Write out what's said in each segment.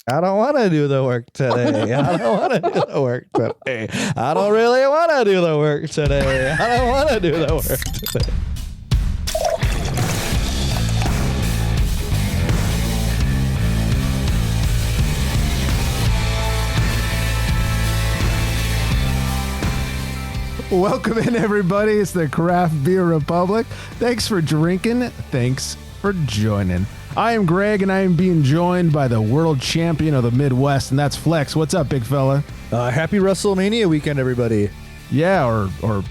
I don't want to do the work today. I don't want to do the work today. I don't really want to do the work today. I don't want to do the work today. Welcome in, everybody. It's the Craft Beer Republic. Thanks for drinking. Thanks for joining. I am Greg, and I am being joined by the world champion of the Midwest, and that's Flex. What's up, big fella? Happy WrestleMania weekend, everybody. Yeah, or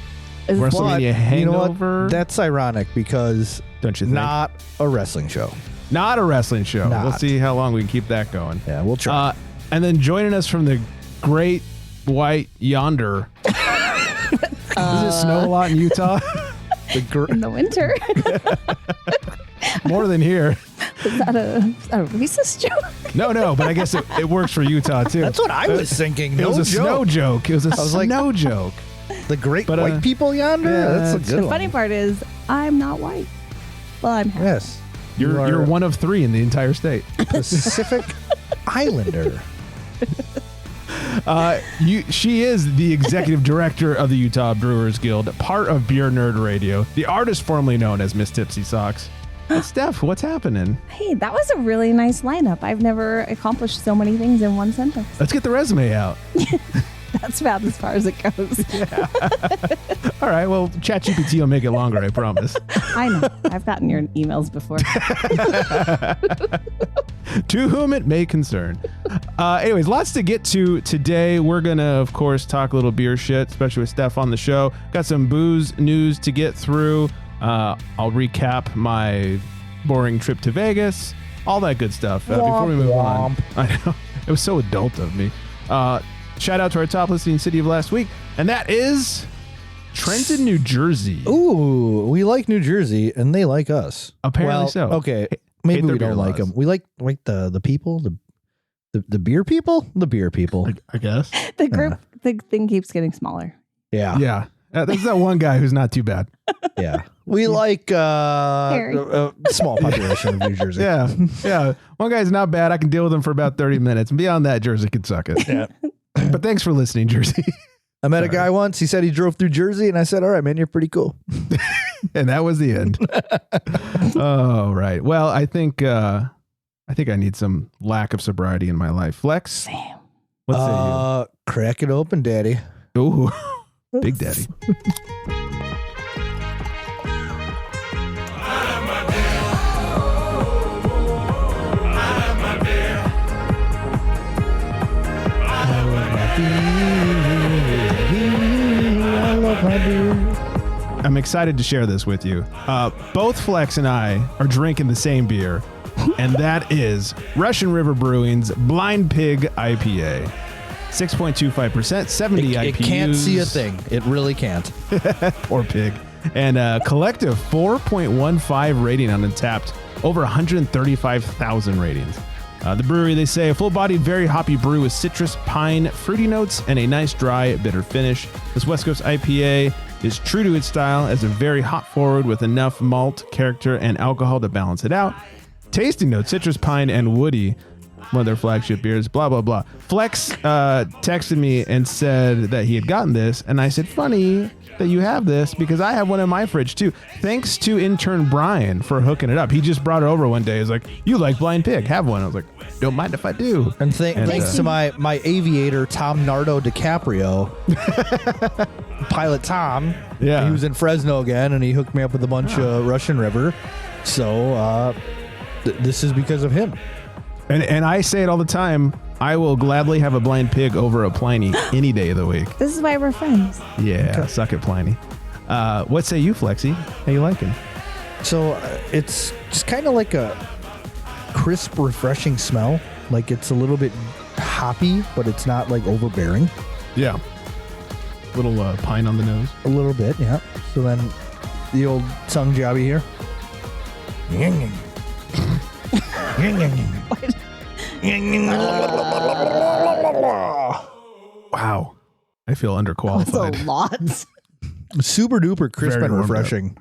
WrestleMania hangover. You know what? That's ironic because don't you think? Not a wrestling show. Not a wrestling show. Not. We'll see how long we can keep that going. Yeah, we'll try. And then joining us from the great white yonder. Does it snow a lot in Utah? In the winter. More than here. Is that a racist joke? No, but I guess it works for Utah, too. That's what I was thinking. It was a snow joke. It was a snow joke. The great white people yonder? Yeah, that's a good The funny part is, I'm not white. Well, I'm half. Yes. You're one of three in the entire state. Pacific Islander. She is the executive director of the Utah Brewers Guild, part of Beer Nerd Radio, the artist formerly known as Miss Tipsy Socks. Steph, what's happening? Hey, that was a really nice lineup. I've never accomplished so many things in one sentence. Let's get the resume out. That's about as far as it goes. Yeah. All right, well, ChatGPT will make it longer, I promise. I know. I've gotten your emails before. To whom it may concern. Anyways, lots to get to today. We're going to, of course, talk a little beer shit, especially with Steph on the show. Got some booze news to get through. I'll recap my boring trip to Vegas, all that good stuff. Before we move on, I know it was so adult of me. Shout out to our top listening city of last week, and that is Trenton, New Jersey. Ooh, we like New Jersey, and they like us. Apparently so. Okay, maybe we don't like them. We like the people, the beer people, the beer people. I guess The group, the thing keeps getting smaller. Yeah, yeah. There's that one guy who's not too bad. Yeah, we like a small population of New Jersey. Yeah. One guy's not bad. I can deal with him for about 30 minutes, and beyond that, Jersey can suck it. Yeah. But thanks for listening, Jersey. I met a guy once. He said he drove through Jersey, and I said, "All right, man, you're pretty cool." And that was the end. Oh, right. Well, I think I need some lack of sobriety in my life. Flex, Same. What say crack it open, Daddy. you? Ooh, Big Daddy. I'm excited to share this with you. Both Flex and I are drinking the same beer, and that is Russian River Brewing's Blind Pig IPA. 6.25%, 70 IPUs. It can't see a thing. It really can't. Poor pig. And a collective 4.15 rating on Untapped, over 135,000 ratings. The brewery, they say, a full-bodied, very hoppy brew with citrus, pine, fruity notes, and a nice, dry, bitter finish. This West Coast IPA is true to its style as a very hop-forward with enough malt, character, and alcohol to balance it out. Tasting notes, citrus, pine, and woody. One of their flagship beers, blah, blah, blah. Flex texted me and said that he had gotten this, and I said, funny that you have this because I have one in my fridge too. Thanks to intern Brian for hooking it up. He just brought it over one day. He's like, you like Blind Pig, have one. I was like, don't mind if I do. And thanks to my aviator, Tom Nardo DiCaprio, Pilot Tom. Yeah. He was in Fresno again, and he hooked me up with a bunch of Russian River. So this is because of him. And I say it all the time. I will gladly have a Blind Pig over a Pliny any day of the week. This is why we're friends. Yeah, okay. Suck it, Pliny. What say you, Flexi? How you liking? So it's just kind of like a crisp, refreshing smell. Like it's a little bit hoppy, but it's not like overbearing. Yeah. Little pine on the nose. A little bit, yeah. So then the old tongue jobby here. Wow. I feel underqualified. That's a lot. Super duper crisp Very and refreshing.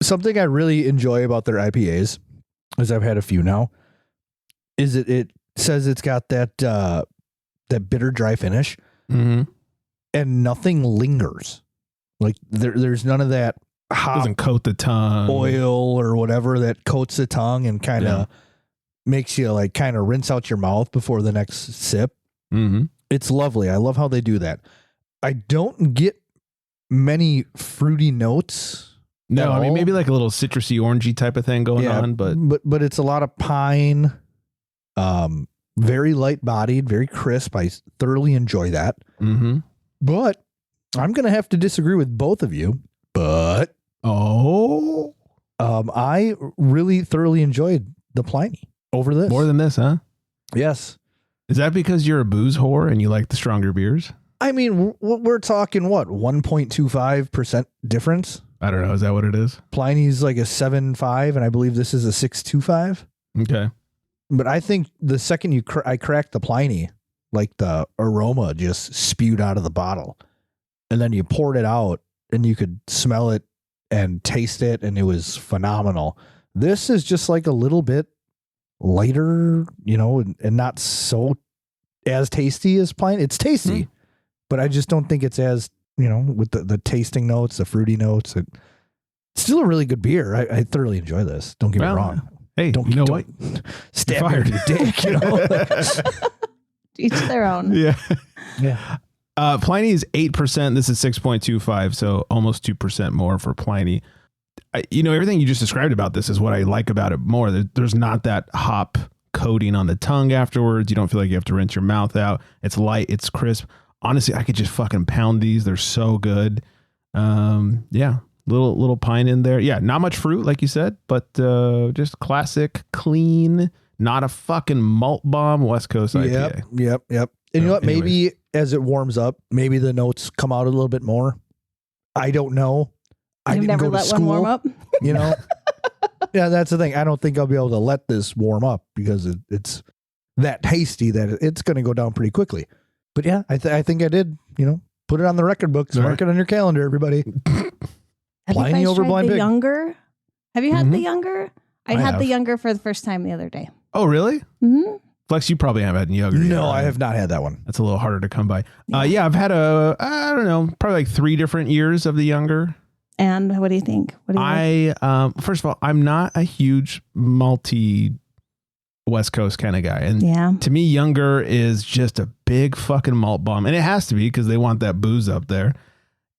Something I really enjoy about their IPAs, as I've had a few now, is it says it's got that bitter dry finish, Mm-hmm. and nothing lingers. Like there's none of that hop Doesn't coat the tongue. oil or whatever that coats the tongue and kind of makes you like kind of rinse out your mouth before the next sip. Mm-hmm. It's lovely. I love how they do that. I don't get many fruity notes. No, I mean, all. maybe like a little citrusy, orangey type of thing going on, but it's a lot of pine, very light bodied, very crisp. I thoroughly enjoy that. Mm-hmm. But I'm going to have to disagree with both of you. But I really thoroughly enjoyed the Pliny over this. More than this, huh? Yes. Is that because you're a booze whore and you like the stronger beers? I mean, we're talking what, 1.25% difference? I don't know. Is that what it is? Pliny's like a 7.5, and I believe this is a 6.25. Okay. But I think the second I cracked the Pliny, like the aroma just spewed out of the bottle, and then you poured it out, and you could smell it and taste it, and it was phenomenal. This is just like a little bit lighter, and not so as tasty as Pliny. It's tasty, but I just don't think it's as, with the tasting notes, the fruity notes. It's still a really good beer. I thoroughly enjoy this. Don't get me wrong. Hey, Don't you know what? Stab me in your dick, Each their own. Yeah. Yeah. Pliny is 8%. This is 6.25, so almost 2% more for Pliny. Everything you just described about this is what I like about it more. There's not that hop coating on the tongue afterwards. You don't feel like you have to rinse your mouth out. It's light. It's crisp. Honestly, I could just fucking pound these. They're so good. Yeah. Little pine in there. Yeah. Not much fruit, like you said, but just classic, clean, not a fucking malt bomb West Coast IPA. Yep. And you know what? Anyways. Maybe as it warms up, maybe the notes come out a little bit more. I don't know. I You've didn't never go to let school, one warm up? Yeah, that's the thing. I don't think I'll be able to let this warm up because it's that tasty that it's going to go down pretty quickly. But yeah, I think I did, put it on the record books, mark it on your calendar, everybody. Have Pliny you guys over tried Blind the Pig. younger? Have you had the Mhm. younger? I I had have. the younger for the first time the other day. Oh, really? Mm-hmm. Flex, you probably haven't had Younger. No, yet, I right? have not had that one. That's a little harder to come by. Yeah, I've had I don't know, probably like 3 different years of the Younger. And what do you think? What do you like? First of all, I'm not a huge malty West Coast kind of guy. And Yeah. to me, Younger is just a big fucking malt bomb. And it has to be because they want that booze up there.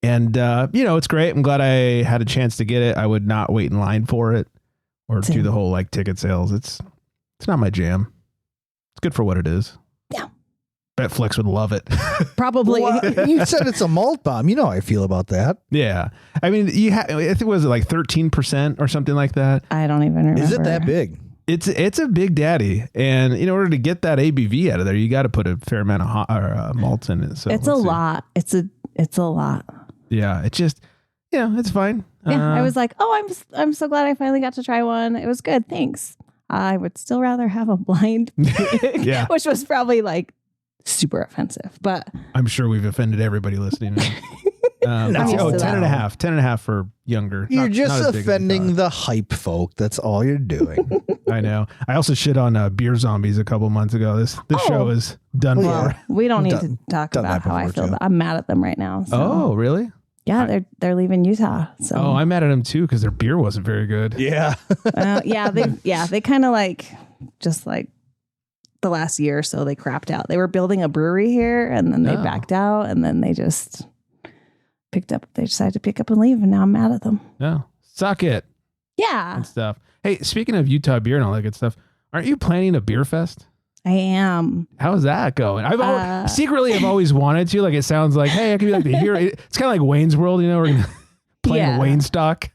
And, it's great. I'm glad I had a chance to get it. I would not wait in line for it or do Same. the whole like ticket sales. It's not my jam. It's good for what it is. Yeah. Bet Flex would love it. Probably. Well, you said it's a malt bomb. You know how I feel about that. Yeah. I mean, I think it was like 13% or something like that. I don't even remember. Is it that big? It's a big daddy. And in order to get that ABV out of there, you got to put a fair amount of malt in it. So It's a lot. It's a lot. Yeah. It just, it's fine. Yeah. I was like, I'm so glad I finally got to try one. It was good. Thanks. I would still rather have a blind pig, Yeah. which was probably like super offensive, but I'm sure we've offended everybody listening. I'm used to 10 and a half for Younger. You're Not just as big as we offending thought. the hype folk. That's all you're doing. I know. I also shit on Beer Zombies a couple months ago. This show is done Well, for. we don't need Done- to talk done about that how I before, feel. too. I'm mad at them right now. So. Oh, really? Yeah, they're leaving Utah. So Oh, I'm mad at them too because their beer wasn't very good. Yeah. they kind of like just like the last year or so they crapped out. They were building a brewery here and then they Oh. backed out and then they just they decided to pick up and leave and now I'm mad at them. No, suck it Yeah, and stuff. Hey, speaking of Utah beer and all that good stuff, aren't you planning a beer fest? I am. How's that going? Secretly I've always wanted to. Like it sounds like, hey, I could be like the hero. It's kind of like Wayne's World, we're gonna playing Yeah. Wayne stock.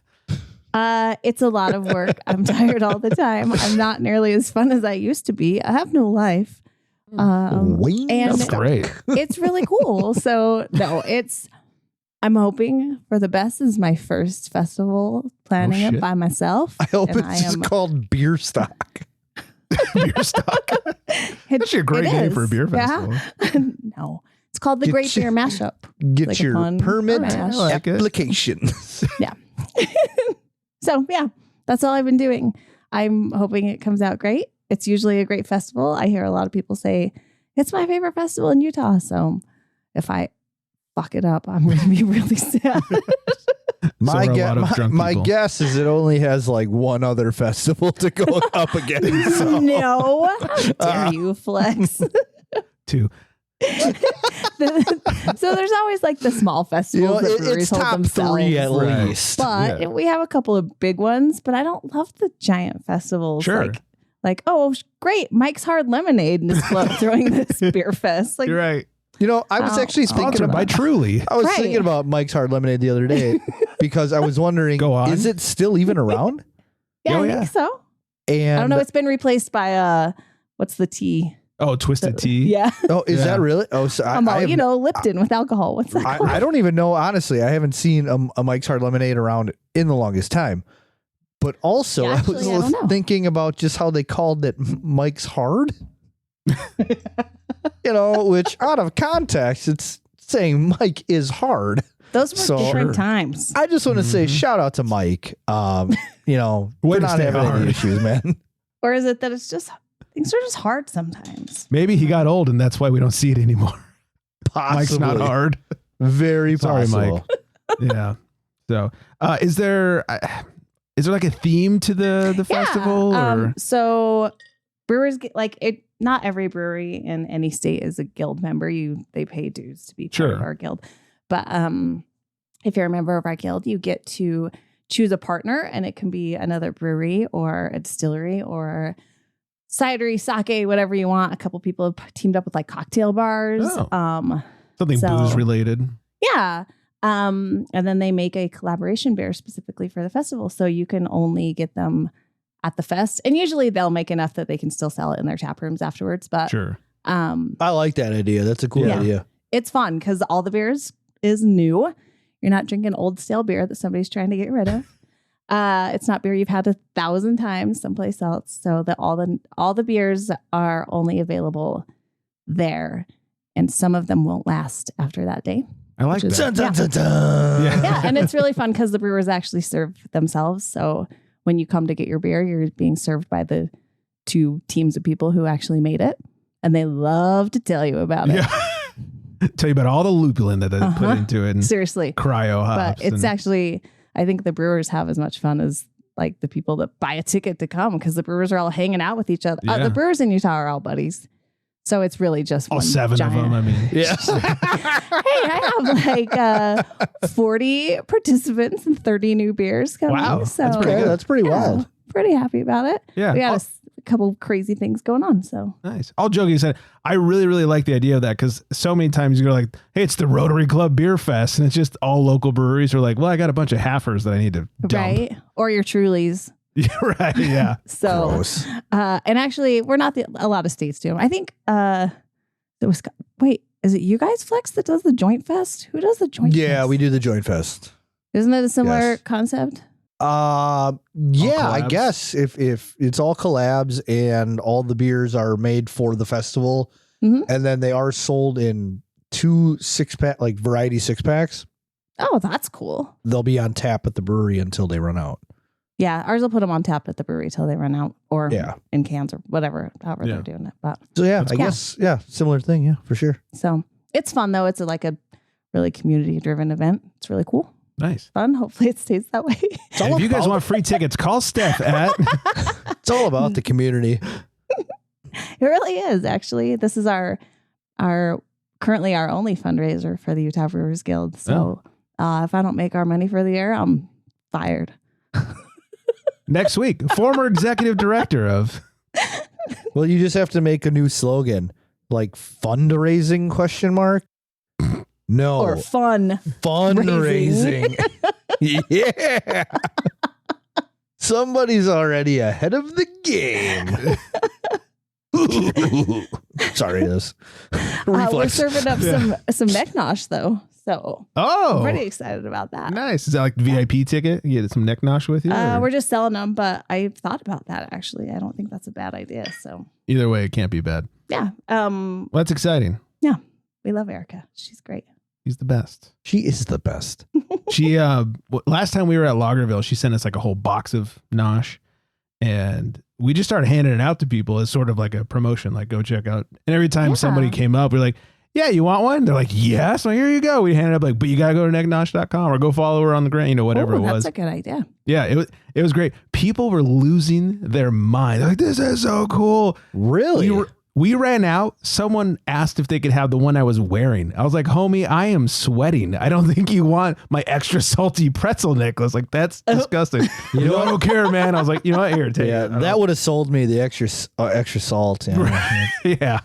It's a lot of work. I'm tired all the time. I'm not nearly as fun as I used to be. I have no life. Wayne and That's great. it's really cool. So no, I'm hoping for the best. This is my first festival planning it shit. by myself. I hope and it's just called Beer Stock. Beer stock. Actually a great it name is. for a beer Yeah. festival. No, it's called the Get Great your- Beer Mashup. Get Like a your fun permit mash. I like it. application. Yeah. So yeah, that's all I've been doing. I'm hoping it comes out great. it's usually a great festival. I hear a lot of people say it's my favorite festival in Utah. So if I fuck it up, I'm going to be really sad. My guess is it only has like one other festival to go up against. So. No, how dare you flex? 2. So there's always like the small festivals that breweries it's hold top themselves. 3 at least. But we have a couple of big ones. But I don't love the giant festivals. Sure. Like oh great, Mike's Hard Lemonade is throwing this beer fest. Like you're right. You know, I was actually thinking by Truly. I was thinking about Mike's Hard Lemonade the other day because I was wondering, is it still even around? Yeah, I think so. And I don't know. It's been replaced by what's the tea? Oh, Twisted Tea. Yeah. Oh, is that really? Oh, so Lipton with alcohol. What's that called? I don't even know. Honestly, I haven't seen a Mike's Hard Lemonade around in the longest time. But also, I was thinking about just how they called it Mike's Hard. Which out of context, it's saying Mike is hard. Those were different times. I just want to say shout out to Mike. We're not having any issues, man. Or is it that it's just things are just hard sometimes? Maybe he got old and that's why we don't see it anymore. Possibly. Mike's not hard. Very possible. Mike. Yeah. So, is there like a theme to the festival? Or? So brewers get not every brewery in any state is a guild member. They pay dues to be part of our guild. But if you're a member of our guild, you get to choose a partner, and it can be another brewery or a distillery or cidery, sake, whatever you want. A couple people have teamed up with like cocktail bars. Something booze related. Yeah. And then they make a collaboration beer specifically for the festival. So you can only get them at the fest. And usually they'll make enough that they can still sell it in their tap rooms afterwards. But I like that idea. That's a cool idea. It's fun because all the beers is new. You're not drinking old stale beer that somebody's trying to get rid of. It's not beer you've had 1,000 times someplace else. So that all the beers are only available there. And some of them won't last after that day. I like that. Yeah, and it's really fun because the brewers actually serve themselves. So when you come to get your beer, you're being served by the 2 teams of people who actually made it. And they love to tell you about it. Tell you about all the lupulin that they put into it. And seriously. Cryo hops. But it's actually, I think the brewers have as much fun as like the people that buy a ticket to come because the brewers are all hanging out with each other. Yeah. The brewers in Utah are all buddies. So it's really just all 7 of them. I mean, hey, I have like 40 participants and 30 new beers coming. Wow, so that's pretty good. That's pretty wild. Pretty happy about it. Yeah, we got a couple crazy things going on. So nice. All joking aside, I really, really like the idea of that because so many times you go like, "Hey, it's the Rotary Club Beer Fest," and it's just all local breweries are like, "Well, I got a bunch of halfers that I need to dump." Right, or your Trulies. Right. Yeah. So, gross. And actually, we're not a lot of states do them. I think wait, is it you guys, Flex, that does the Joint Fest? Who does the Joint Fest? Yeah, we do the Joint Fest. Isn't it a similar concept? Yeah, I guess if it's all collabs and all the beers are made for the festival, and then they are sold in 2 6-pack, like variety 6-packs. Oh, that's cool. They'll be on tap at the brewery until they run out. Yeah, ours will put them on tap at the brewery till they run out, or in cans or whatever, however they're doing it. But so I guess similar thing, yeah, for sure. So it's fun though. It's like a really community driven event. It's really cool. Nice. Fun. Hopefully it stays that way. If you guys want free tickets, call Steph at. It's all about the community. It really is, actually. This is our currently our only fundraiser for the Utah Brewers Guild. So if I don't make our money for the year, I'm fired. Next week, former executive director of. Well, you just have to make a new slogan, like fundraising ? No. Or fundraising. Yeah. Somebody's already ahead of the game. Sorry, this. We're serving up some neck nosh though. So I'm pretty excited about that. Nice. Is that like the VIP ticket? You get some neck nosh with you? We're just selling them, but I've thought about that actually. I don't think that's a bad idea. So either way, it can't be bad. Yeah. Well, that's exciting. Yeah. We love Erica. She's great. She's the best. She is the best. She last time we were at Lagerville, she sent us like a whole box of nosh, and we just started handing it out to people as sort of like a promotion, like go check out. And every time somebody came up, we're like, yeah, you want one? They're like, yes. So here you go. We handed it up like, but you got to go to necknosh.com or go follow her on the gram, whatever it was. That's a good idea. Yeah, it was great. People were losing their mind. They're like, this is so cool. Really? We ran out. Someone asked if they could have the one I was wearing. I was like, homie, I am sweating. I don't think you want my extra salty pretzel necklace. Like, that's disgusting. I don't care, man. I was like, you know what? Here, take it. That would have sold me the extra salt. Yeah. Yeah.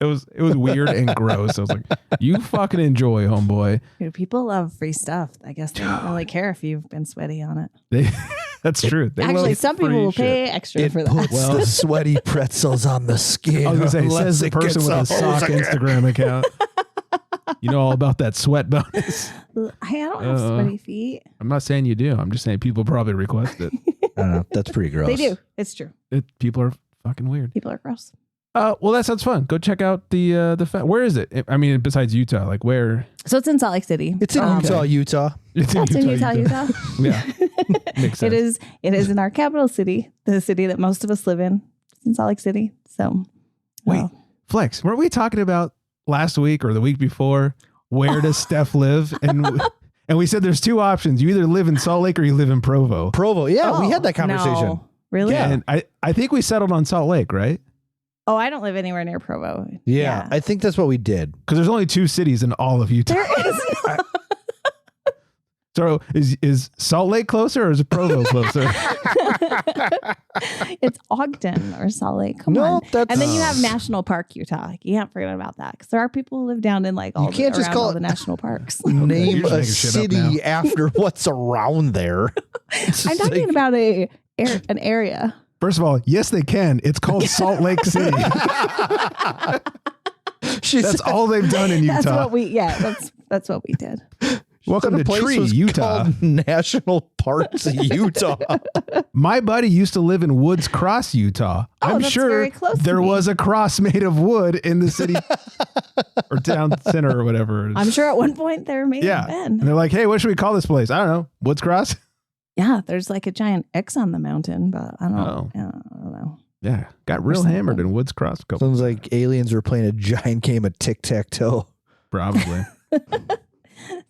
It was weird and gross. I was like, you fucking enjoy, homeboy. Dude, people love free stuff. I guess they don't really care if you've been sweaty on it. That's true. Actually, some people will pay extra for that. Puts the sweaty pretzels on the skin. I was going to say, says the person with a sock Instagram account. You know all about that sweat bonus. I don't have sweaty feet. I'm not saying you do. I'm just saying people probably request it. I don't know. That's pretty gross. They do. It's true. People are fucking weird. People are gross. Well, that sounds fun. Go check out the where is it? I mean, besides Utah, like where? So it's in Salt Lake City. It's in Utah. It's in Utah. Yeah, makes sense. It is in our capital city, the city that most of us live in. It's in Salt Lake City. So, wait, Flex, weren't we talking about last week or the week before? Where does Steph live? And we said there's two options. You either live in Salt Lake or you live in Provo. Provo, yeah, we had that conversation. No. Really? Yeah, and I think we settled on Salt Lake, right? Oh, I don't live anywhere near Provo. Yeah, I think that's what we did. Because there's only 2 cities in all of Utah. There is not. So is Salt Lake closer or is Provo closer? It's Ogden or Salt Lake. Come on. And then you have National Park, Utah. You can't forget about that because there are people who live down in like all, all the national parks. Name a city after what's around there. I'm talking about an area. First of all, yes, they can. It's called Salt Lake City. That's all they've done in Utah. That's what we did. Welcome to Tree, Utah. National Parks, Utah. My buddy used to live in Woods Cross, Utah. I'm sure there was a cross made of wood in the city or town center or whatever. I'm sure at one point there may have been. And they're like, hey, what should we call this place? I don't know. Woods Cross? Yeah, there's like a giant X on the mountain, but I don't know. Yeah, got real hammered in Woods Cross. Sounds like aliens were playing a giant game of tic-tac-toe. Probably.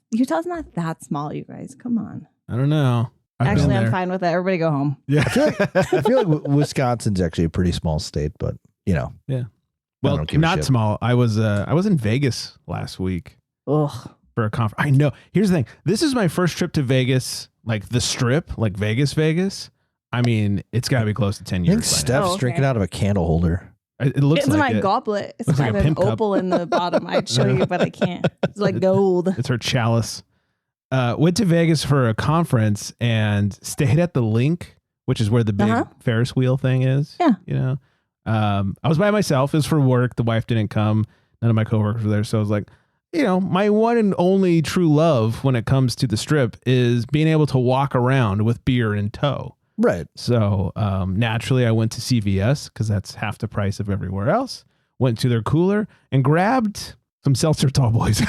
Utah's not that small, you guys. Come on. I don't know. Actually, I'm fine with it. Everybody go home. Yeah. I feel like Wisconsin's actually a pretty small state, but Yeah. Well, not small. I was in Vegas last week. Ugh. For a conference. I know. Here's the thing. This is my first trip to Vegas, like the Strip, like Vegas. I mean, it's got to be close to 10 years. I think Steph's drinking out of a candle holder. It looks it's like my goblet. It's got like an opal in the bottom. I'd show you, but I can't. It's like gold. It's her chalice. Went to Vegas for a conference and stayed at the Link, which is where the big Ferris wheel thing is. Yeah. I was by myself. It was for work. The wife didn't come. None of my coworkers were there. So I was like, my one and only true love when it comes to the Strip is being able to walk around with beer in tow. Right. So naturally, I went to CVS because that's half the price of everywhere else. Went to their cooler and grabbed some seltzer tall boys.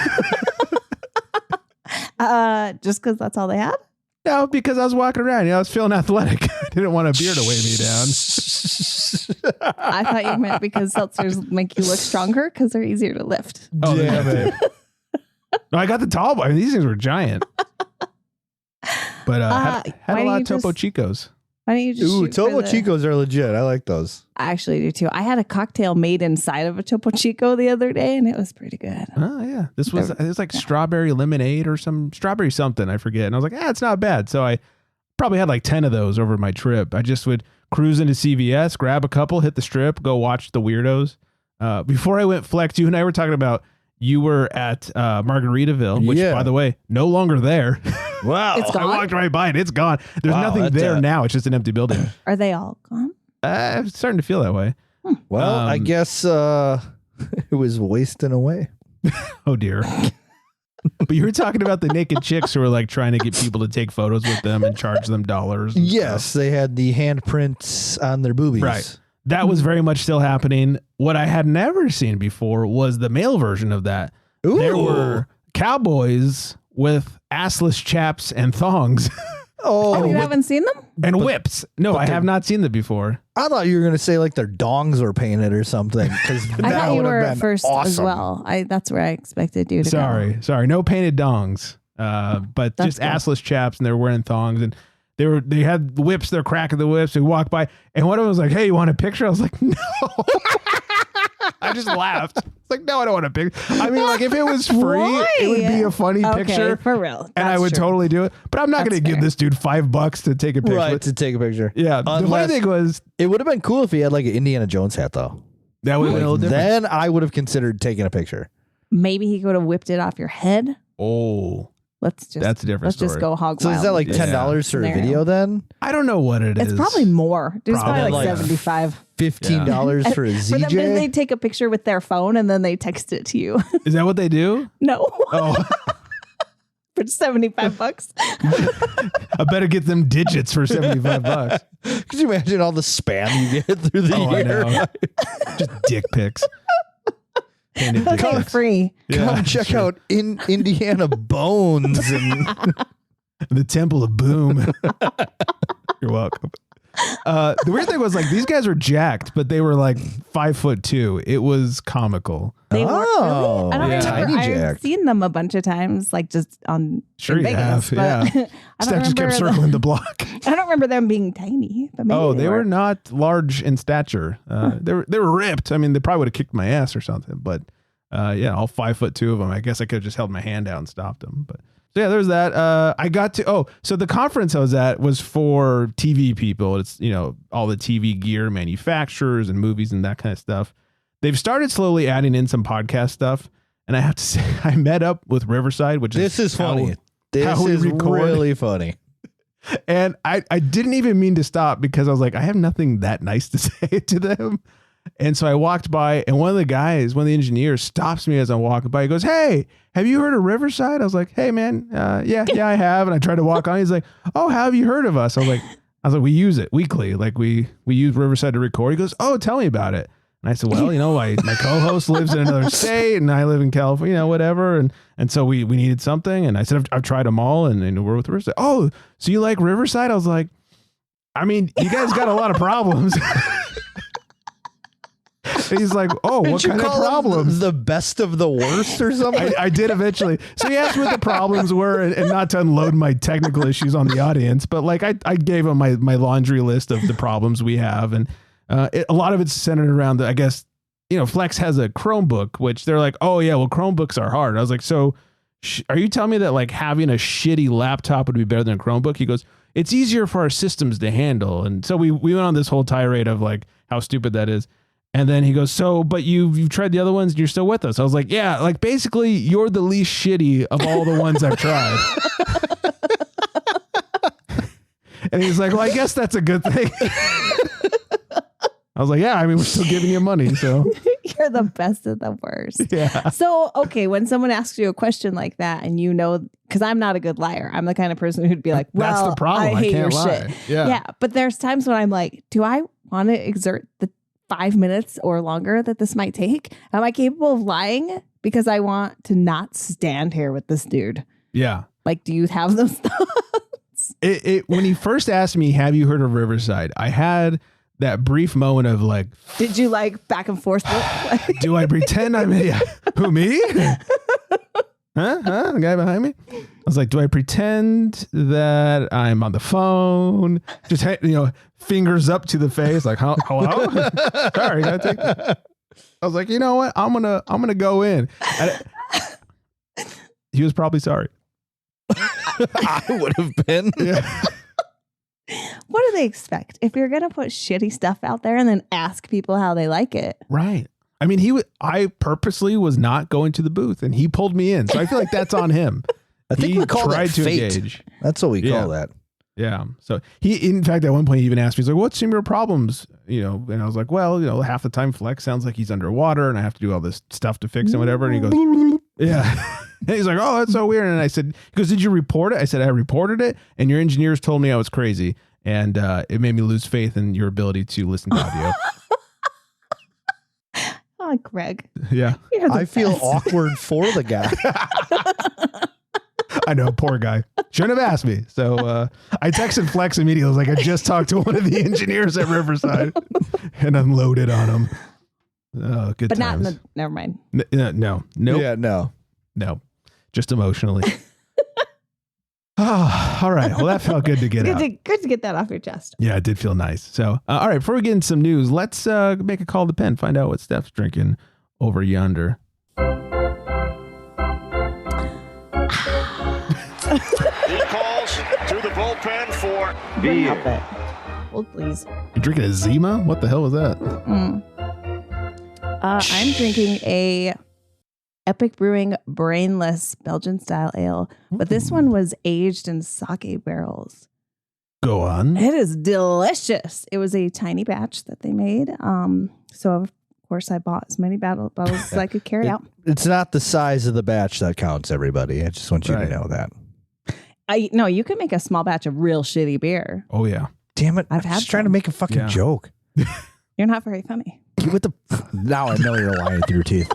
Just because that's all they had? No, because I was walking around. I was feeling athletic. I didn't want a beer to weigh me down. I thought you meant because seltzers make you look stronger because they're easier to lift. Oh, damn it. No, I got the tall boy. These things were giant. But had a lot of Topo Chicos. Why don't you just Topo Chicos are legit. I like those. I actually do too. I had a cocktail made inside of a Topo Chico the other day, and it was pretty good. Oh yeah, it was like strawberry lemonade or some strawberry something. I forget. And I was like, it's not bad. So I probably had like 10 of those over my trip. I just would cruise into CVS, grab a couple, hit the Strip, go watch the weirdos. Before I went Flex, you and I were talking about you were at Margaritaville, which by the way, no longer there. Wow. It's gone? I walked right by it. It's gone. There's nothing there now. It's just an empty building. Are they all gone? I'm starting to feel that way. Well, I guess it was wasting away. Oh, dear. But you were talking about the naked chicks who were like trying to get people to take photos with them and charge them dollars. Yes, they had the handprints on their boobies. Right. That was very much still happening. What I had never seen before was the male version of that. Ooh. There were cowboys with assless chaps and thongs Oh, you haven't seen them? And whips. No, I have not seen them before. I thought you were going to say like their dongs were painted or something. Because I thought you were at first as well. That's where I expected you to go. Sorry. No painted dongs. But that's just assless chaps, and they were wearing thongs, and they had whips. They're cracking the whips. They walked by, and one of them was like, "Hey, you want a picture?" I was like, "No." I just laughed. It's like, no, I don't want a picture. I mean, like if it was free, it would be a funny picture for real, and I would totally do it. But I'm not going to give this dude $5 to take a picture. Right, to take a picture. Yeah. The funny thing was, it would have been cool if he had like an Indiana Jones hat, though. That would have been a little different. Then I would have considered taking a picture. Maybe he could have whipped it off your head. Oh. That's a different story. Let's just go hog wild. So is that like $10 for a video then? I don't know what it is. It's probably more. It's probably like $75. $15 for a ZJ? For them, they take a picture with their phone and then they text it to you. Is that what they do? No. Oh. For $75. I better get them digits for $75. Could you imagine all the spam you get through the year? I know. Just dick pics. Okay, free. Come check out Indiana Bones and the Temple of Boom. You're welcome. The weird thing was like these guys were jacked, but they were like 5'2". It was comical. They were really? I don't remember. Tiny I've seen them a bunch of times, like just on Vegas, have, yeah. Steph just kept circling the block. I don't remember them being tiny. But maybe they were not large in stature. They were ripped. I mean, they probably would have kicked my ass or something. But all 5'2" of them. I guess I could have just held my hand out and stopped them. But so yeah, there's that. I got to so the conference I was at was for TV people. It's all the TV gear manufacturers and movies and that kind of stuff. They've started slowly adding in some podcast stuff, and I have to say I met up with Riverside, which is funny. This is really funny. And I didn't even mean to stop because I was like, I have nothing that nice to say to them. And so I walked by, and one of the engineers stops me as I'm walking by. He goes, "Hey, have you heard of Riverside?" I was like, "Hey, man, yeah, I have." And I tried to walk on. He's like, "Oh, how have you heard of us?" I was like, "We use it weekly. Like we use Riverside to record." He goes, "Oh, tell me about it." And I said, "Well, my co-host lives in another state, and I live in California, whatever." And so we needed something, and I said, "I've tried them all, and we're with Riverside." "Oh, so you like Riverside?" I was like, "I mean, you guys got a lot of problems." And he's like, "Oh, what kind of problems? The best of the worst or something?" I did eventually. So he asked what the problems were, and not to unload my technical issues on the audience, but like I gave him my laundry list of the problems we have, and a lot of it's centered around I guess Flex has a Chromebook, which they're like, "Oh yeah, well Chromebooks are hard." I was like, "So are you telling me that like having a shitty laptop would be better than a Chromebook?" He goes, "It's easier for our systems to handle." And so we went on this whole tirade of like how stupid that is. And then he goes, "So, but you've tried the other ones and you're still with us." I was like, "Yeah, like basically you're the least shitty of all the ones I've tried." And he's like, "Well, I guess that's a good thing." I was like, "Yeah, I mean, we're still giving you money, so." You're the best of the worst. Yeah. So, okay, when someone asks you a question like that and because I'm not a good liar. I'm the kind of person who'd be like, "Well, that's the problem. I hate can't your lie." shit. Yeah. But there's times when I'm like, do I want to exert the 5 minutes or longer that this might take? Am I capable of lying because I want to not stand here with this dude? Yeah. Like, do you have those thoughts? When he first asked me, "Have you heard of Riverside?" I had that brief moment of like, did you like back and forth? Do I pretend I'm who, me? The guy behind me? I was like, do I pretend that I'm on the phone? Just, fingers up to the face, like, hello? Sorry, gotta take that. I was like, you know what? I'm gonna go in. He was probably sorry. I would have been. Yeah. What do they expect? If you're going to put shitty stuff out there and then ask people how they like it. Right. I mean, I purposely was not going to the booth and he pulled me in. So I feel like that's on him. I think we call that fate. Engage. That's what we call that. Yeah. So in fact, at one point he even asked me, he's like, "What's some of your problems?" And I was like, "Well, half the time Flex sounds like he's underwater and I have to do all this stuff to fix and whatever." And he goes, "Yeah." And he's like, "Oh, that's so weird." And I said, he goes, "Did you report it?" I said, "I reported it. And your engineers told me I was crazy. And it made me lose faith in your ability to listen to audio." Oh, Greg. Yeah. I feel awkward for the guy. I know, poor guy. Shouldn't have asked me. So I texted Flex immediately. I was like, I just talked to one of the engineers at Riverside and unloaded on him. Oh, good but times. not in the, never mind. No. Yeah, no. Just emotionally. Oh, all right. Well, that felt good to get out. Good to get that off your chest. Yeah, it did feel nice. So, all right, before we get into some news, let's make a call to the pen, find out what Steph's drinking over yonder. He calls to the bullpen for beer. Well, please. You're drinking a Zima? What the hell was that? I'm drinking a Epic Brewing Brainless Belgian style ale, but this one was aged in sake barrels. Go on. It is delicious. It was a tiny batch that they made. So of course I bought as many bottles as I could carry out. It's not the size of the batch that counts, everybody. I just want you to know that. No, you can make a small batch of real shitty beer. Oh, yeah. Damn it. I've I'm had just trying to make a fucking joke. You're not very funny. With the now I know you're lying through your teeth.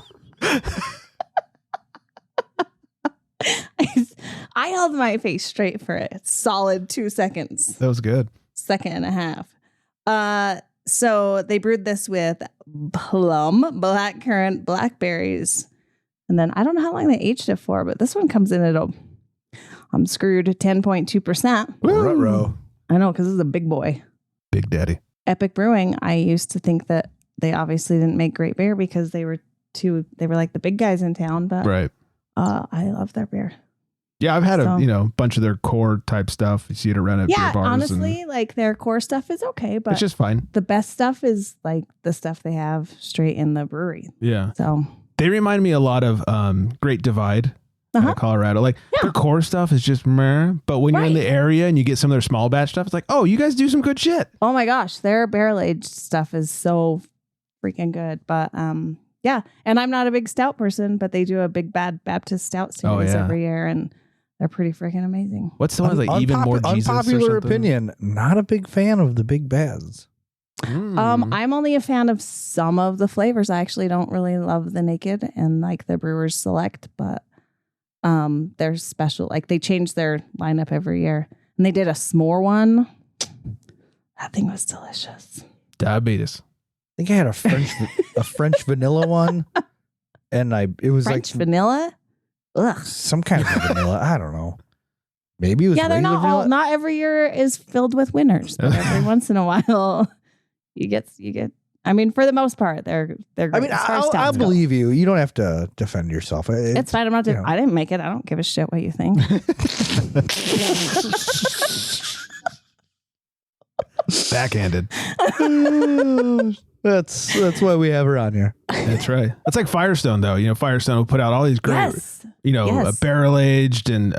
I held my face straight for a solid 2 seconds. That was good. Second and a half. So they brewed this with plum, blackcurrant, blackberries, and then I don't know how long they aged it for, but this one comes in at I'm screwed 10.2%. Ruh-roh. I know, because this is a big boy. Big Daddy. Epic Brewing. I used to think that they obviously didn't make great beer because they were like the big guys in town, but Right. I love their beer. Yeah, I've had a bunch of their core type stuff. You see it around at beer bars. Honestly, like their core stuff is okay, but it's just fine. The best stuff is like the stuff they have straight in the brewery. Yeah. So they remind me a lot of Great Divide in Colorado. Like their core stuff is just meh, but when you're in the area and you get some of their small batch stuff, it's like, oh, you guys do some good shit. Oh my gosh, their barrel aged stuff is so freaking good. But yeah, and I'm not a big stout person, but they do a Big Bad Baptist Stout series every year, and they're pretty freaking amazing. What's the one like even more Jesus? Unpopular opinion. Not a big fan of the Big Bads. I'm only a fan of some of the flavors. I actually don't really love the Naked and like the Brewers Select, but they're special. Like they change their lineup every year, and they did a s'more one. That thing was delicious. Diabetes. I think I had a French vanilla one, and it was French like vanilla. Ugh. Some kind of vanilla. I don't know. Maybe it was. Yeah, they're not vanilla. all. Not every year is filled with winners. But every once in a while, you get. I mean, for the most part, they're great. I mean, I'll believe you. You don't have to defend yourself. It's fine. I'm not. I didn't make it. I don't give a shit what you think. Backhanded. That's why we have her on here. That's right. That's like Firestone, though. You know, Firestone will put out all these great, barrel aged and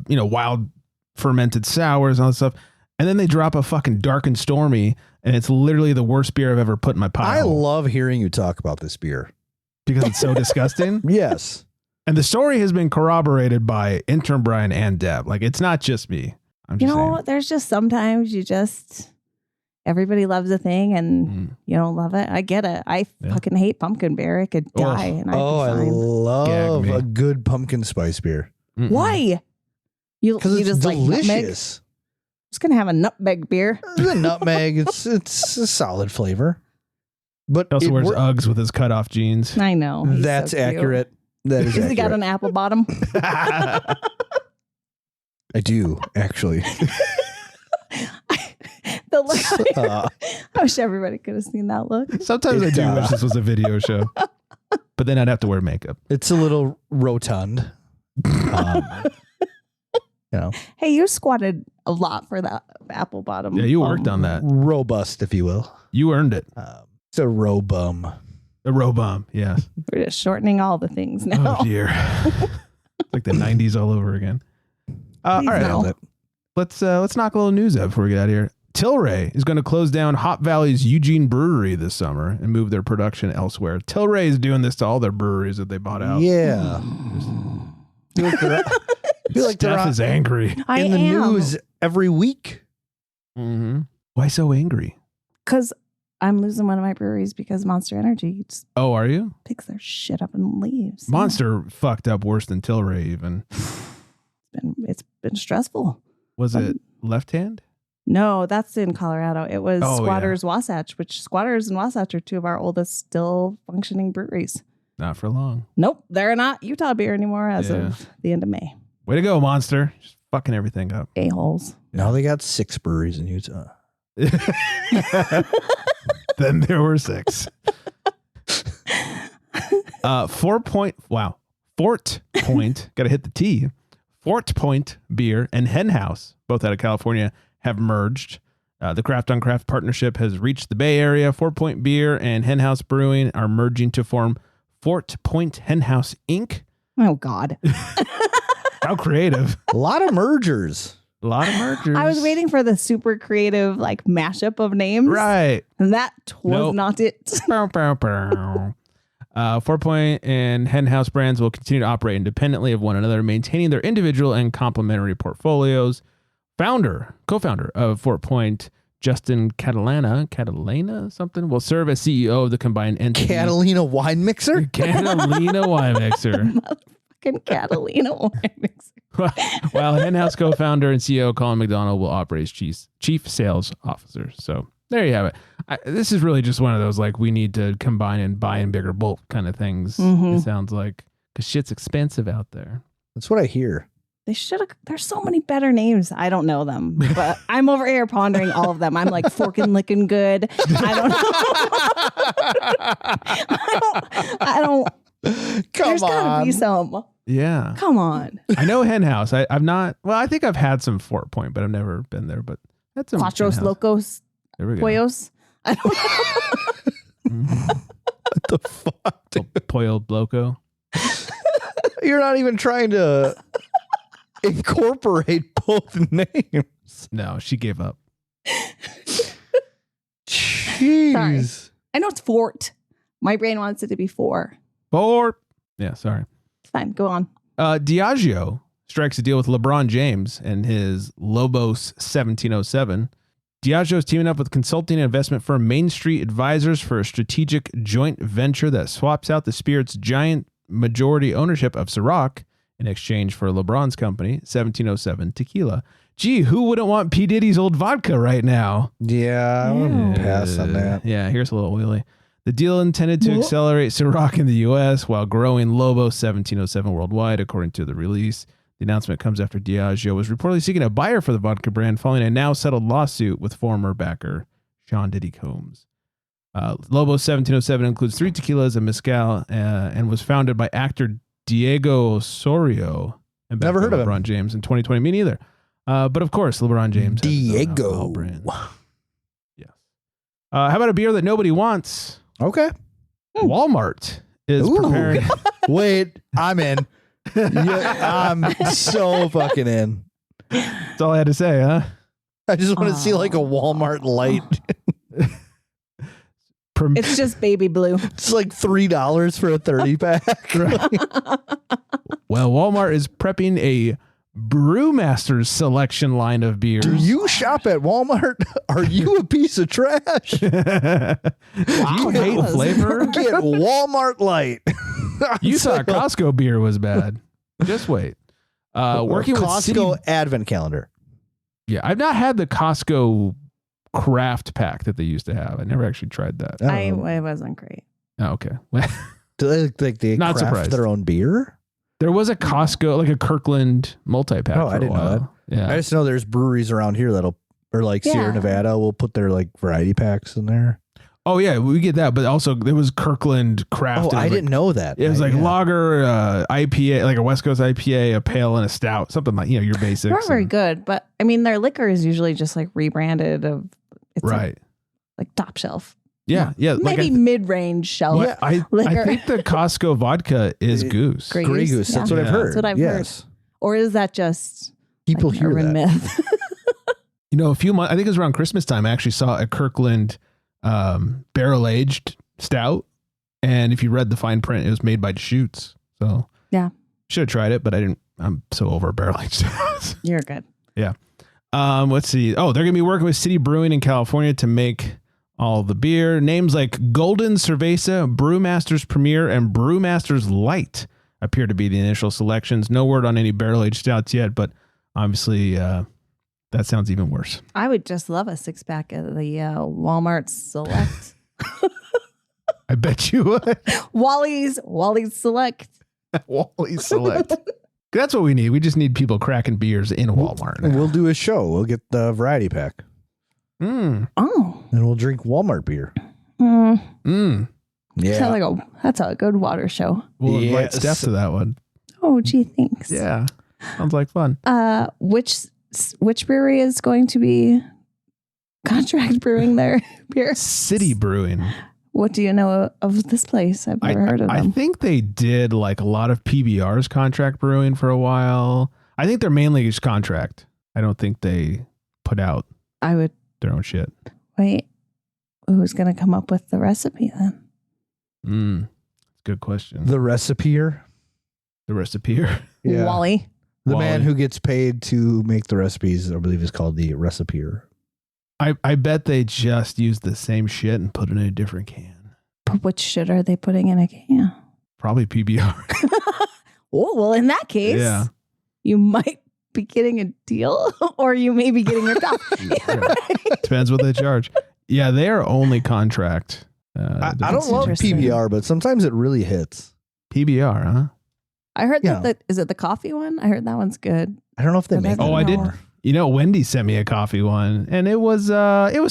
wild fermented sours and all that stuff, and then they drop a fucking Dark and Stormy, and it's literally the worst beer I've ever put in my pie. I love hearing you talk about this beer because it's so disgusting. Yes, and the story has been corroborated by intern Brian and Deb. Like, it's not just me. I'm just saying. There's just sometimes everybody loves a thing and you don't love it. I get it. I fucking hate pumpkin beer. I could die and I'd be fine. I love a good pumpkin spice beer. Mm-mm. Why? Because it's just delicious. Like I'm just gonna have a nutmeg beer. The nutmeg, it's a solid flavor. But he also wears Uggs with his cutoff jeans. I know. That's so accurate. That is accurate. He got an apple bottom? I do, actually. The look. I wish everybody could have seen that look. Sometimes I do wish this was a video show, but then I'd have to wear makeup. It's a little rotund. Hey, you squatted a lot for that apple bottom. Yeah, you worked on that. Robust, if you will. You earned it. It's a robum. A robum, yes. We're just shortening all the things now. Oh, dear. It's like the 90s all over again. All right. Let's knock a little news out before we get out of here. Tilray is going to close down Hop Valley's Eugene Brewery this summer and move their production elsewhere. Tilray is doing this to all their breweries that they bought out. Yeah. I feel like Steph is angry. In the news every week. Mm-hmm. Why so angry? Because I'm losing one of my breweries because Monster Energy just are you? picks their shit up and leaves. Monster fucked up worse than Tilray even. It's been stressful. Was it Left Hand? No, that's in Colorado. It was Oh, Squatters Wasatch, which Squatters and Wasatch are two of our oldest still functioning breweries. Not for long. Nope, they're not Utah beer anymore as of the end of May. Way to go, Monster. Just fucking everything up. A-holes. Now they got 6 breweries in Utah. Then there were 6. Fort Point, gotta hit the T. Fort Point Beer and Hen House, both out of California, have merged. The Craft on Craft partnership has reached the Bay Area. Fort Point Beer and Hen House Brewing are merging to form Fort Point Hen House Inc. Oh, God. How creative. A lot of mergers. A lot of mergers. I was waiting for the super creative like mashup of names. Right. And that was not it. Fort Point and Hen House brands will continue to operate independently of one another, maintaining their individual and complementary portfolios. Co-founder of Fort Point, Justin Catalana something, will serve as CEO of the combined entity. Catalina Wine Mixer? Catalina Wine Mixer. Motherfucking Catalina Wine Mixer. While Hen House co-founder and CEO Colin McDonald will operate as chief sales officer. So there you have it. This is really just one of those like we need to combine and buy in bigger bulk kind of things. It sounds like because shit's expensive out there. That's what I hear. They should have. There's so many better names. I don't know them, but I'm over here pondering all of them. I'm like forking licking good. I don't. There's gotta be some. Yeah. Come on. I know Hen House. I've not. Well, I think I've had some Fort Point, but I've never been there. But that's some Cuatros Locos. There we go. Pollos. I don't What the fuck? Dude? Pollo Loco. You're not even trying to incorporate both names. No, she gave up. Jeez. Sorry. I know it's Fort. My brain wants it to be 4. Yeah, sorry. It's fine. Go on. Diageo strikes a deal with LeBron James and his Lobos 1707. Diageo is teaming up with consulting and investment firm Main Street Advisors for a strategic joint venture that swaps out the spirit's giant majority ownership of Ciroc in exchange for LeBron's company, 1707 Tequila. Gee, who wouldn't want P. Diddy's old vodka right now? Yeah, I wouldn't pass on that. Yeah, here's a little wheelie. The deal intended to accelerate Ciroc in the U.S. while growing Lobo 1707 worldwide, according to the release. The announcement comes after Diageo was reportedly seeking a buyer for the vodka brand following a now settled lawsuit with former backer Sean Diddy Combs. Lobo 1707 includes 3 tequilas and mezcal and was founded by actor Diego Osorio. And never heard of LeBron him. James in 2020. Me neither. But of course, LeBron James. Diego. Yes. How about a beer that nobody wants? Okay. Walmart is preparing. Wait, I'm in. Yeah, I'm so fucking in. That's all I had to say, huh? I just want to see like a Walmart light. It's just baby blue. It's like $3 for a 30 pack. Well, Walmart is prepping a Brewmaster's selection line of beers. Do you shop at Walmart? Are you a piece of trash? You hate flavor? Get Walmart light. You thought Costco beer was bad. Just wait. Working with Costco advent calendar. Yeah, I've not had the Costco craft pack that they used to have. I never actually tried that. It wasn't great. Oh, okay. Do they like they Not craft surprised. their own beer? There was a Costco, like a Kirkland multi-pack. Oh, I didn't know that. Yeah. I just know there's breweries around here or like Sierra Nevada will put their like variety packs in there. Oh yeah, we get that, but also there was Kirkland craft. Oh, I didn't know that. It was like lager, IPA, like a West Coast IPA, a pale, and a stout, something like your basics. They're not very good, but I mean their liquor is usually just like rebranded right, like top shelf. Yeah. Maybe mid-range shelf. Yeah, I think the Costco vodka is Goose. Grey Goose. Goose. That's what I've heard. That's what I've heard. Or is that just people like hear urban that? myth? A few months, I think it was around Christmas time, I actually saw a Kirkland barrel-aged stout. And if you read the fine print, it was made by Deschutes. So yeah, should have tried it, but I didn't. I'm so over barrel-aged stouts. You're good. Yeah. Let's see. Oh, they're going to be working with City Brewing in California to make all the beer. Names like Golden Cerveza, Brewmaster's Premier, and Brewmaster's Light appear to be the initial selections. No word on any barrel-aged stouts yet, but obviously, that sounds even worse. I would just love a 6-pack of the Walmart Select. I bet you would. Wally's Select. Wally's Select. That's what we need. We just need people cracking beers in Walmart. We'll do a show. We'll get the variety pack. Mm. Oh. And we'll drink Walmart beer. Yeah. That's a good water show. We'll invite Steph to that one. Oh, gee, thanks. Yeah. Sounds like fun. Which brewery is going to be contract brewing their beer? City Brewing. What do you know of this place? I've never heard of them. I think they did like a lot of PBR's contract brewing for a while. I think they're mainly just contract. I don't think they put out their own shit. Wait, who's going to come up with the recipe then? Good question. The recipeer? The recipeer? Yeah. Wally. The man who gets paid to make the recipes, I believe, is called the recipeer. I bet they just used the same shit and put it in a different can. But which shit are they putting in a can? Probably PBR. Oh, well, in that case, you might be getting a deal or you may be getting ripped off. Depends what they charge. Yeah, they are only contract. I don't love PBR, but sometimes it really hits. PBR, huh? I heard that is it the coffee one? I heard that one's good. I don't know if they make it. Oh, I did. You know, Wendy sent me a coffee one, and it was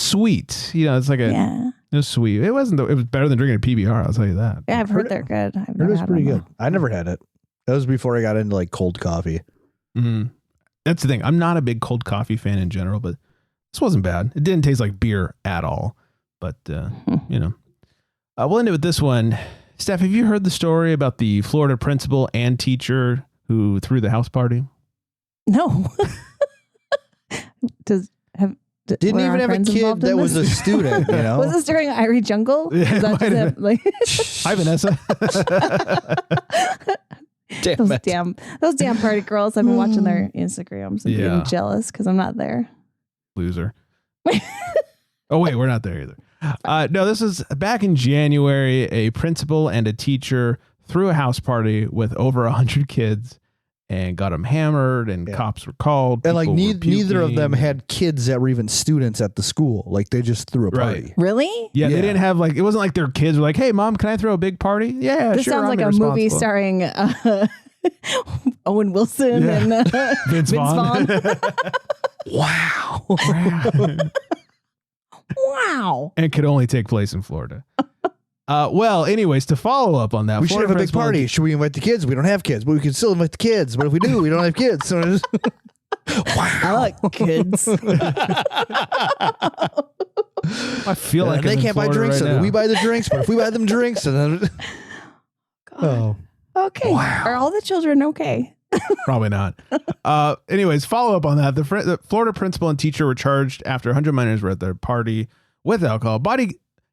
sweet. You know, it's like it was sweet. It was better than drinking a PBR. I'll tell you that. Yeah, I've heard they're good. It was pretty good. I never had it. That was before I got into like cold coffee. Mm-hmm. That's the thing. I'm not a big cold coffee fan in general, but this wasn't bad. It didn't taste like beer at all. But you know, we'll end it with this one. Steph, have you heard the story about the Florida principal and teacher who threw the house party? No. Didn't even have a kid that was a student, you know? Was this during Irie Jungle? Yeah, hi, Vanessa. Those damn party girls. I've been watching their Instagrams and getting jealous because I'm not there. Loser. Oh, wait, we're not there either. No, this is back in January. A principal and a teacher threw a house party with over 100 kids and got them hammered, and cops were called. And like neither of them had kids that were even students at the school. Like they just threw a party. Really? Yeah, they didn't have it wasn't like their kids were like, "Hey, mom, can I throw a big party?" Yeah, this sure. Sounds like a movie starring Owen Wilson and Vince Vaughn. Wow. Wow. And could only take place in Florida. Well, anyways, to follow up on that, we should have a big party. Should we invite the kids? We don't have kids, but we can still invite the kids. But if we do, we don't have kids. So just wow. I like kids. I feel like they can't buy drinks, so we buy the drinks. But if we buy them drinks, then okay. Wow. Are all the children okay? Probably not. Anyways, follow up on that. The Florida principal and teacher were charged after 100 minors were at their party with alcohol.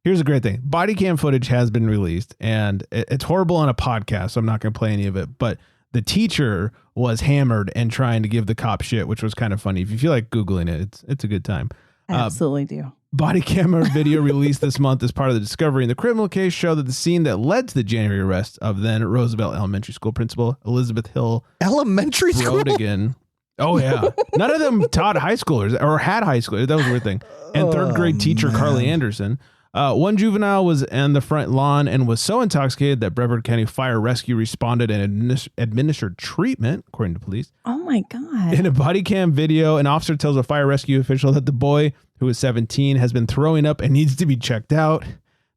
Here's a great thing. Body cam footage has been released, and it's horrible on a podcast, so I'm not going to play any of it. But the teacher was hammered and trying to give the cop shit, which was kind of funny. If you feel like Googling it, it's a good time. I absolutely do. Body camera video released this month as part of the discovery in the criminal case show that the scene that led to the January arrest of then Roosevelt Elementary School principal Elizabeth Hill Elementary School Brodigan. Oh yeah, none of them taught high schoolers or had high schoolers. That was a weird thing. And third grade teacher Carly Anderson. One juvenile was on the front lawn and was so intoxicated that Brevard County Fire Rescue responded and administered treatment, according to police. Oh my God. In a body cam video, an officer tells a fire rescue official that the boy, who is 17, has been throwing up and needs to be checked out.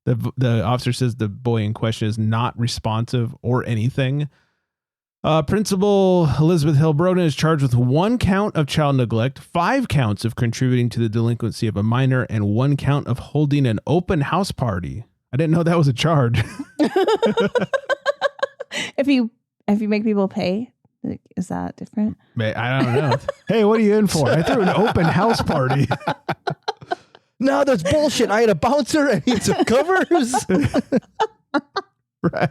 The officer says the boy in question is not responsive or anything. Principal Elizabeth Hill Broden is charged with 1 count of child neglect, 5 counts of contributing to the delinquency of a minor, and 1 count of holding an open house party. I didn't know that was a charge. If you make people pay, is that different? I don't know. Hey, what are you in for? I threw an open house party. No, that's bullshit. I had a bouncer. I need some covers. Right.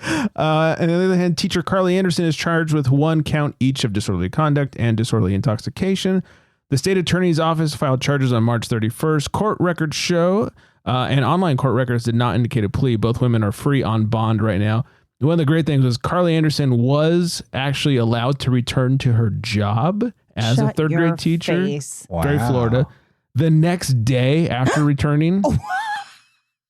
And on the other hand, teacher Carly Anderson is charged with 1 count each of disorderly conduct and disorderly intoxication. The state attorney's office filed charges on March 31st. Court records show and online court records did not indicate a plea. Both women are free on bond right now. One of the great things was Carly Anderson was actually allowed to return to her job as a third grade teacher. Wow. Very Florida. The next day after returning,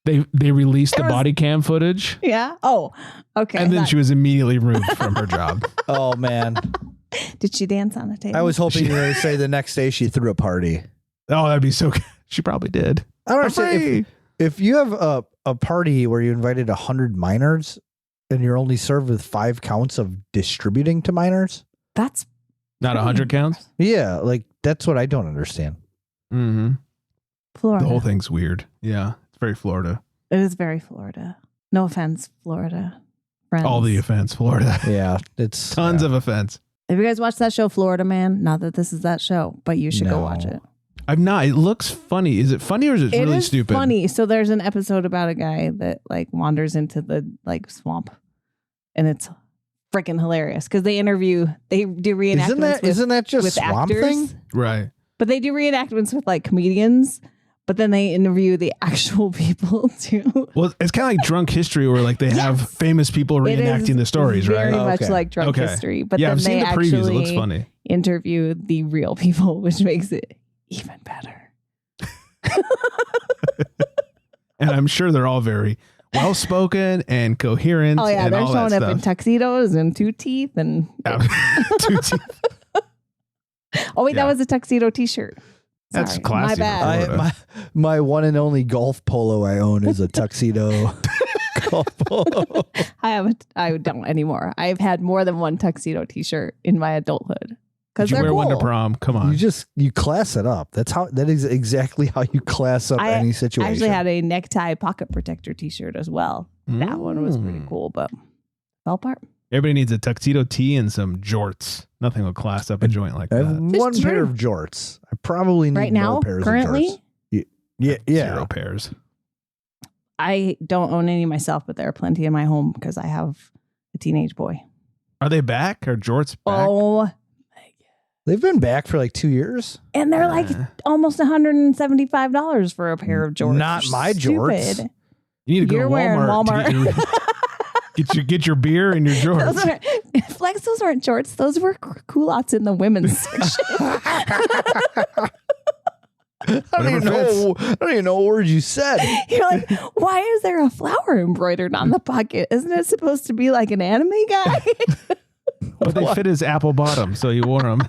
they released the body cam footage. Yeah. Oh, okay. And then she was immediately removed from her job. Oh, man. Did she dance on a table? I was hoping you were going to say the next day she threw a party. Oh, that'd be so good. She probably did. I don't know. If you have a party where you invited 100 minors and you're only served with 5 counts of distributing to minors. That's not 100 counts. Yeah. Like that's what I don't understand. Mm-hmm. Florida. The whole thing's weird. Yeah. It's very Florida. It is very Florida. No offense, Florida. Friends. All the offense, Florida. Yeah. It's tons of offense. Have you guys watched that show, Florida Man? Not that this is that show, but you should go watch it. I've not. It looks funny. Is it funny or is it really is stupid? Funny. So there's an episode about a guy that like wanders into the like swamp, and it's freaking hilarious because they do reenactments. Isn't that just swamp actors, thing? Right. But they do reenactments with like comedians. But then they interview the actual people too. Well, it's kind of like Drunk History, where like they have famous people reenacting the stories, very right? Very much like Drunk History. But yeah, then I've seen the previews. It looks funny. Interview the real people, which makes it even better. And I'm sure they're all very well spoken and coherent. Oh yeah, and they're all showing that up in tuxedos and 2 teeth and 2 teeth. Oh wait, that was a tuxedo T-shirt. Sorry, that's classy. My bad. My one and only golf polo I own is a tuxedo golf polo. I don't anymore. I've had more than one tuxedo T-shirt in my adulthood. Did you wear one to prom? Come on. You class it up. That is exactly how you class up any situation. I actually had a necktie pocket protector T-shirt as well. That one was pretty cool, but fell apart. Everybody needs a tuxedo tee and some jorts. Nothing will class up a joint like I have that. one pair of jorts. I probably need more pairs currently? of jorts. Yeah. 0 pairs. I don't own any myself, but there are plenty in my home because I have a teenage boy. Are they back? Are jorts back? Oh, they've been back for like 2 years. And they're like almost $175 for a pair of jorts. Not my jorts. You need to go to Walmart. Get your beer and your jorts. Flex, those aren't jorts. Those were culottes in the women's section. I don't even know what word you said. You're like, why is there a flower embroidered on the pocket? Isn't it supposed to be like an anime guy? But they fit his apple bottom, so he wore them.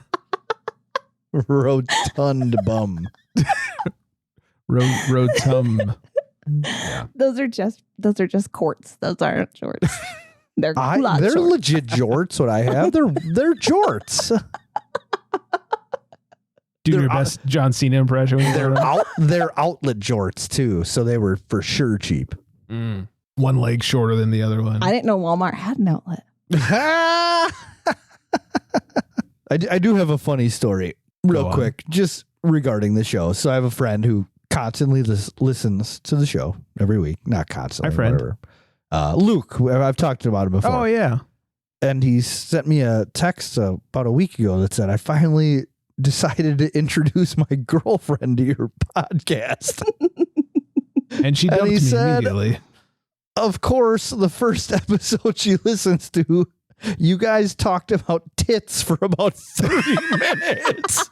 Rotund bum. Rotum. Yeah. Those are just quartz. Those aren't jorts. They're they're legit jorts. What I have, they're jorts. Do your best John Cena impression. They're outlet jorts too, so they were for sure cheap. One leg shorter than the other one. I didn't know Walmart had an outlet. I do have a funny story, real quick, just regarding the show. So I have a friend who constantly listens to the show every week. Not constantly. My friend. Whatever. Luke, I've talked about him before. Oh, yeah. And he sent me a text about a week ago that said, I finally decided to introduce my girlfriend to your podcast. And she dumped me immediately. Of course, the first episode she listens to, you guys talked about tits for about 30 minutes.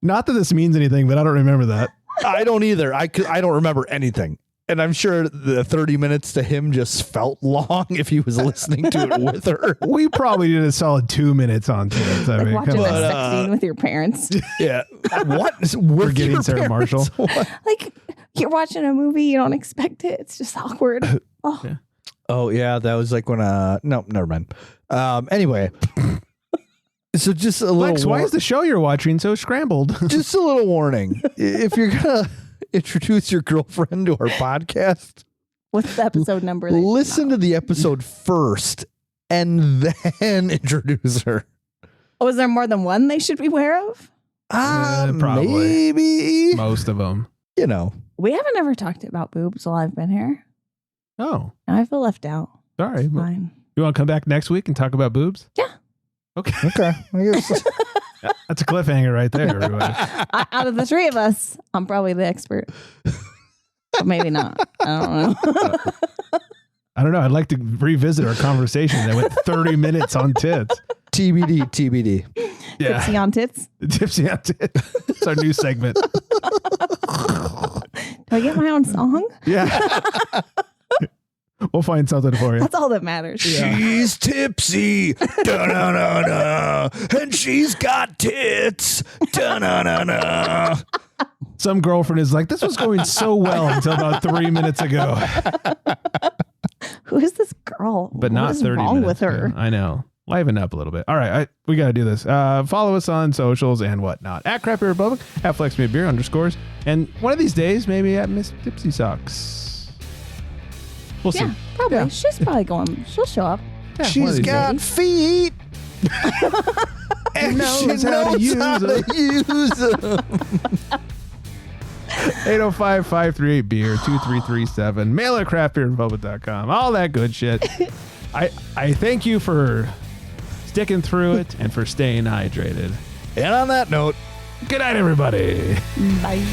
Not that this means anything, but I don't remember that. I don't either. I don't remember anything. And I'm sure the 30 minutes to him just felt long if he was listening to it with her. We probably did a solid 2 minutes on tits. I like mean, watching a sex scene with your parents. Yeah. What? We're getting Sarah Marshall. Like you're watching a movie, you don't expect it. It's just awkward. Oh. Yeah. Oh yeah, that was like when no, never mind. Anyway. So just a Lex, why is the show you're watching so scrambled? Just a little warning. If you're gonna introduce your girlfriend to our podcast, what's the episode number? Listen to the episode first and then introduce her. Oh, is there more than one they should be aware of? Probably. Maybe. Most of them. You know. We haven't ever talked about boobs while I've been here. Oh. And I feel left out. Sorry. Fine. You want to come back next week and talk about boobs? Yeah. Okay. Okay. I guess. That's a cliffhanger right there, everybody. Out of the three of us, I'm probably the expert. But maybe not. I don't know. I don't know. I'd like to revisit our conversation that went 30 minutes on tits. TBD. Yeah. Tipsy on tits. Tipsy on tits. It's our new segment. Do I get my own song? Yeah. We'll find something for you. That's all that matters. She's tipsy, da-na-na-na, and she's got tits, da-na-na-na. Some girlfriend is like, this was going so well until about 3 minutes ago. Who is this girl? But not what is 30 wrong minutes. with her? Yeah, I know. Liven up a little bit. All right. We got to do this. Follow us on socials and whatnot. At Crap Beer Republic, at FlexMeBeer _. And one of these days, maybe at Miss Tipsy Socks. We'll see. Yeah, probably. Yeah. She's probably going. She'll show up. Yeah, one of She's these got days. feet. And knows how to use them. 805-538-BEER 2337. Mail at craftbeerrepublic.com. All that good shit. I thank you for sticking through it and for staying hydrated. And on that note, Good night, everybody. Bye.